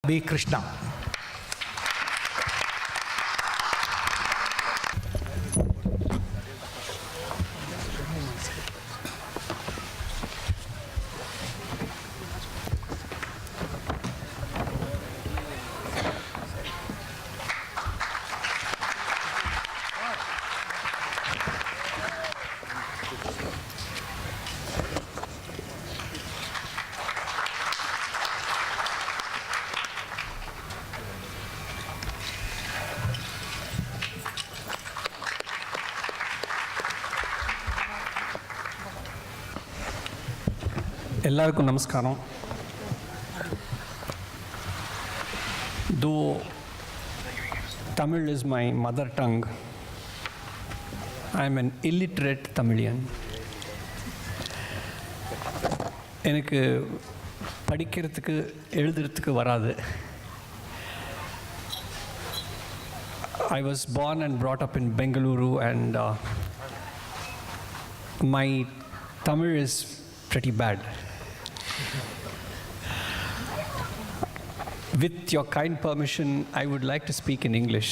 B. Krishna. எல்லாருக்கும் நமஸ்காரம். Though Tamil is my mother tongue, I am an illiterate Tamilian. எனக்கு படிக்கிறதுக்கு எழுதுறதுக்கு வராது. I was born and brought up in Bengaluru, and my Tamil is pretty bad. With your kind permission, I would like to speak in English.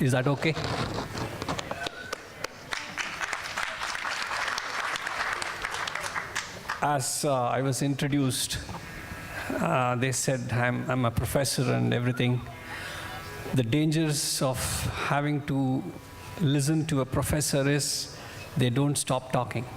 Is that okay? As I was introduced, they said I'm a professor and everything. The dangers of having to listen to a professor is they don't stop talking.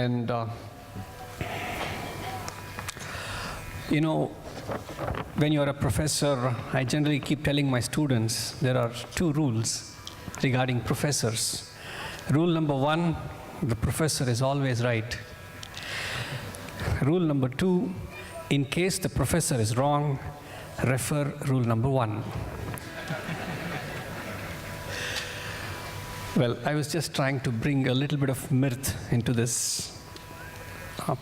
And you know, when you're a professor, I generally keep telling my students there are two rules regarding professors. Rule number one, the professor is always right. Rule number two, in case the professor is wrong, refer rule number one. Well, I was just trying to bring a little bit of mirth into this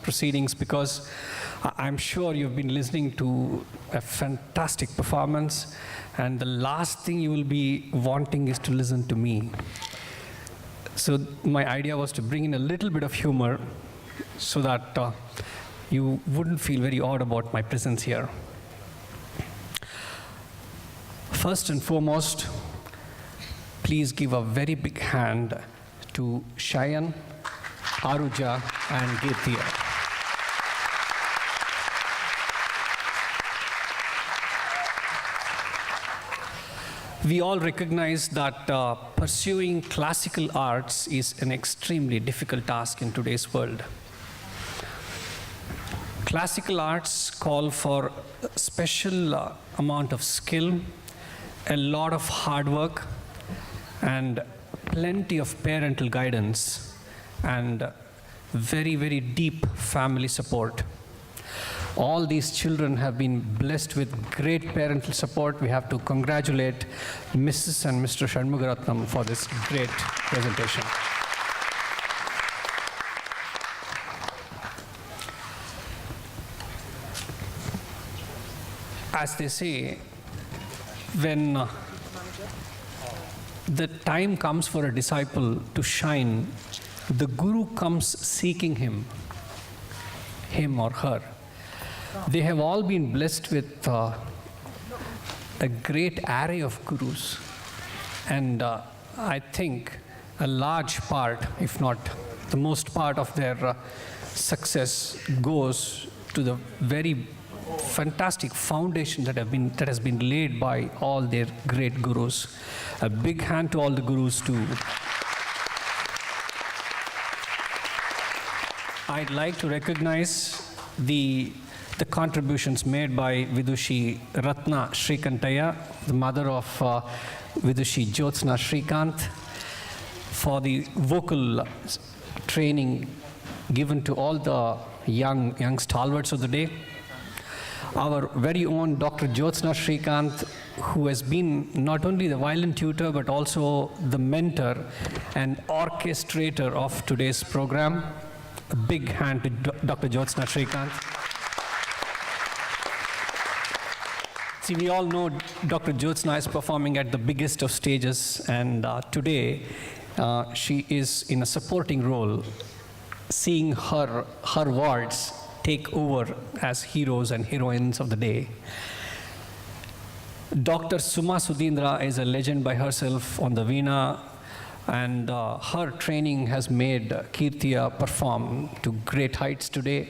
proceedings, because I'm sure you've been listening to a fantastic performance, and the last thing you will be wanting is to listen to me. So my idea was to bring in a little bit of humor so that you wouldn't feel very odd about my presence here. First and foremost, please give a very big hand to Chayan, Aruyah and Geerthiya. We all recognize that pursuing classical arts is an extremely difficult task in today's world. Classical arts call for a special amount of skill, a lot of hard work, and plenty of parental guidance, and very, very deep family support. All these children have been blessed with great parental support. We have to congratulate Mrs. and Mr. Shanmugaratnam for this great presentation. As they say, when the time comes for a disciple to shine, the guru comes seeking him or her. They have all been blessed with a great array of gurus, and I think a large part, if not the most part of their success goes to the very fantastic foundation that has been laid by all their great gurus. A big hand to all the gurus too. I'd like to recognize the contributions made by Vidushi Ratna Shrikantaya, the mother of Vidushi Jyotsna Shrikant, for the vocal training given to all the young stalwarts of the day. Our very own Dr. Jyotsna Shrikant, who has been not only the violin tutor but also the mentor and orchestrator of today's program. A big hand to Dr. Jyotsna Shrikant. See, we all know Dr. Jyotsna is performing at the biggest of stages, and today she is in a supporting role seeing her wards take over as heroes and heroines of the day. Dr. Suma Sudhindra is a legend by herself on the veena, and her training has made Geerthiya perform to great heights today.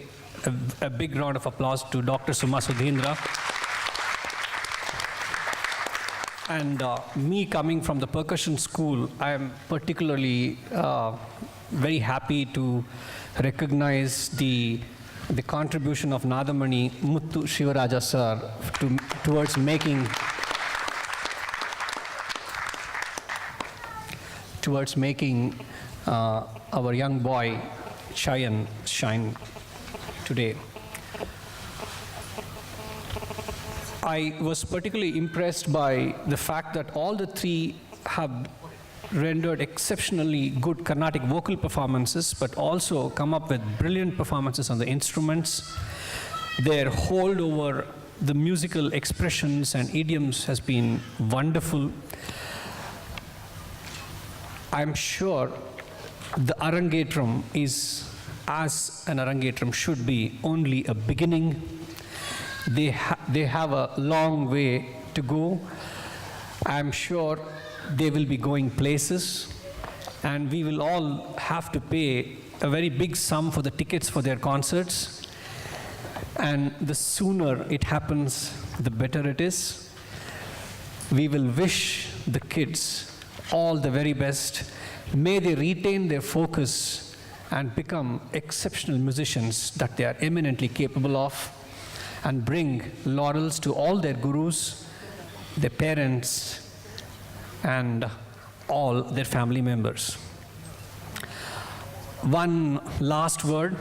A big round of applause to Dr. Suma Sudhindra. And me coming from the percussion school, I am particularly very happy to recognize the contribution of Nadamani Muthu Shivaraja sir towards making our young boy Chayan shine today. I was particularly impressed by the fact that all the three have rendered exceptionally good Carnatic vocal performances, but also come up with brilliant performances on the instruments. Their hold over the musical expressions and idioms has been wonderful. I'm sure the Arangetram is, as an Arangetram should be, only a beginning. They have a long way to go. I'm sure they will be going places, and we will all have to pay a very big sum for the tickets for their concerts. And the sooner it happens, the better it is. We will wish the kids all the very best. May they retain their focus and become exceptional musicians that they are eminently capable of, and bring laurels to all their gurus, their parents, and all their family members. One last word.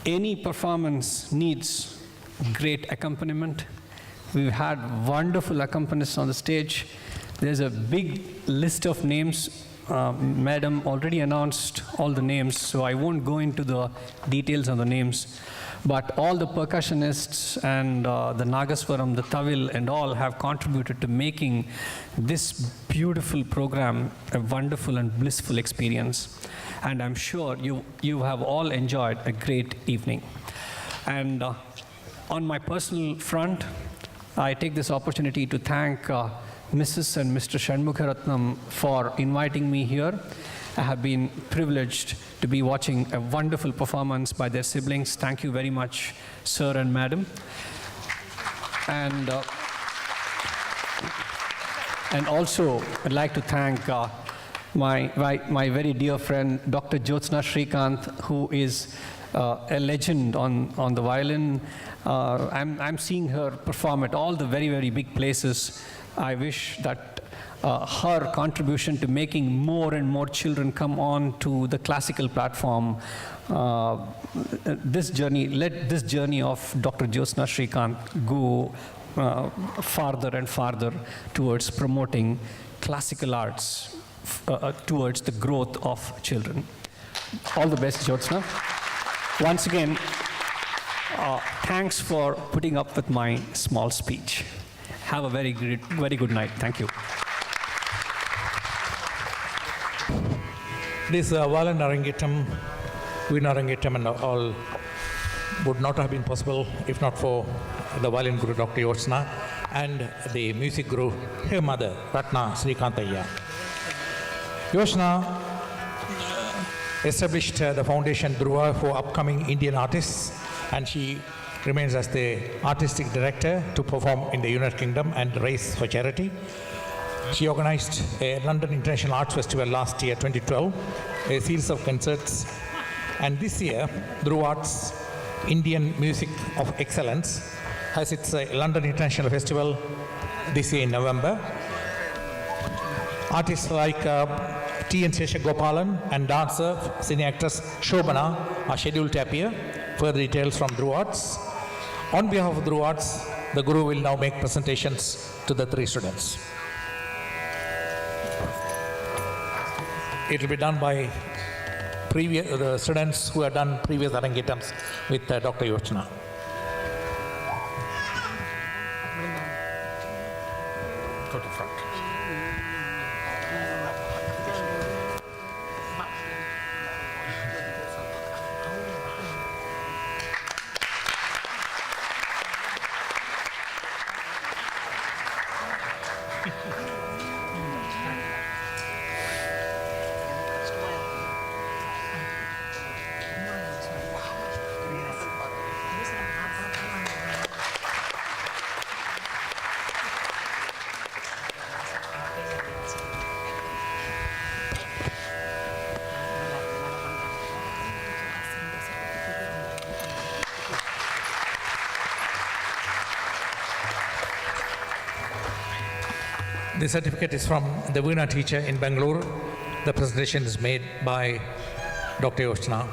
Any performance needs great accompaniment. We've had wonderful accompanists on the stage. There's a big list of names. Madam already announced all the names, so I won't go into the details on the names. But all the percussionists and the Nagaswaram, the Tawil, and all have contributed to making this beautiful program a wonderful and blissful experience. And I'm sure you have all enjoyed a great evening. And on my personal front, I take this opportunity to thank Mrs. and Mr. Shanmukharatnam for inviting me here. I have been privileged to be watching a wonderful performance by their siblings. Thank you very much, sir and madam. And also, I'd like to thank my very dear friend, Dr. Jyotsna Srikanth, who is a legend on the violin. I'm seeing her perform at all the very, very big places. I wish that her contribution to making more and more children come on to the classical platform, let this journey of Dr. Jyotsna Srikanth go farther and farther towards promoting classical arts, towards the growth of children. All the best, Jyotsna. Once again, thanks for putting up with my small speech. Have a very good night. Thank you. This violin Arangetram, Veena Arangetram and all would not have been possible if not for the violin guru Dr. Jyotsna and the music guru, her mother, Ratna Srikantaya. Jyotsna established the foundation Dhruva for upcoming Indian artists, and she remains as the artistic director to perform in the United Kingdom and raise for charity. She organized a London International Arts Festival last year, 2012, a series of concerts. And this year, Dhruv Arts Indian Music of Excellence has its London International Festival this year in November. Artists like T.N. Seshagopalan and dancer, cine actress Shobana are scheduled to appear. Further details from Dhruv Arts. On behalf of Dhruv Arts, the Guru will now make presentations to the three students. It will be done by the students who have done previous Arangetrams with Dr. Jyotsna. Go to front. The certificate is from the Veena teacher in Bangalore. The presentation is made by Dr. Yoshna.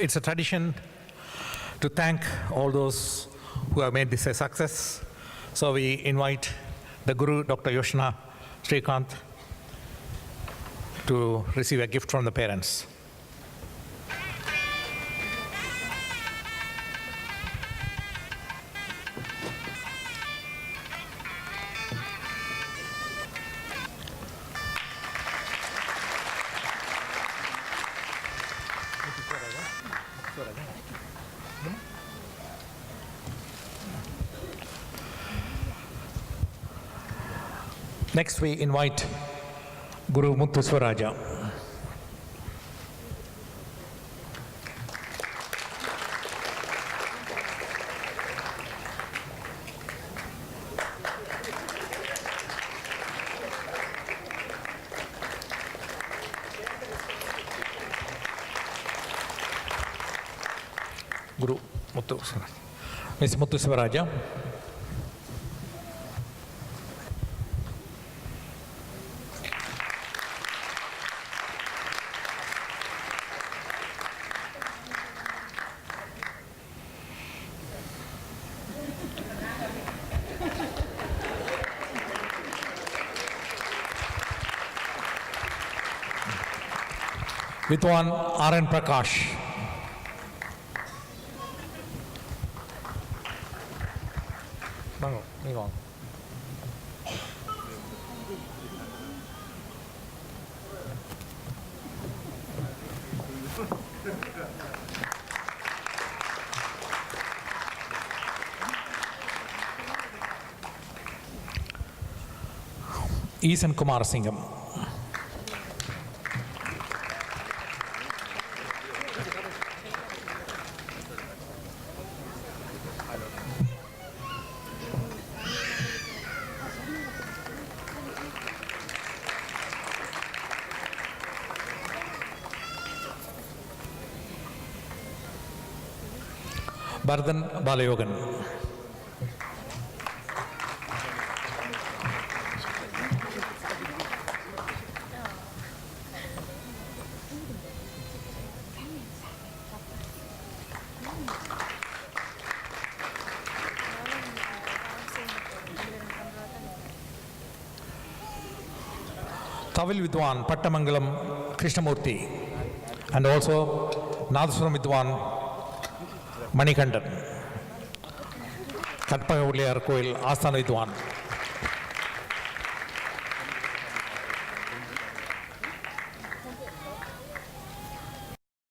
It's a tradition to thank all those who have made this a success. So we invite the Guru, Dr. Yoshna Srikanth, to receive a gift from the parents. Next, we invite Guru Muthuswaraja. Guru Muthuswaraja. Ms. Muthuswaraja. Vidwan R.N. Prakash. Easan Kumar Singham. Bardhan Balayogan. Tavil Vidwan Pattamangalam Krishnamurthy, and also Nadaswaram Vidwan Manikandan, Katpagavuliyar Koil Asthana Vidwan.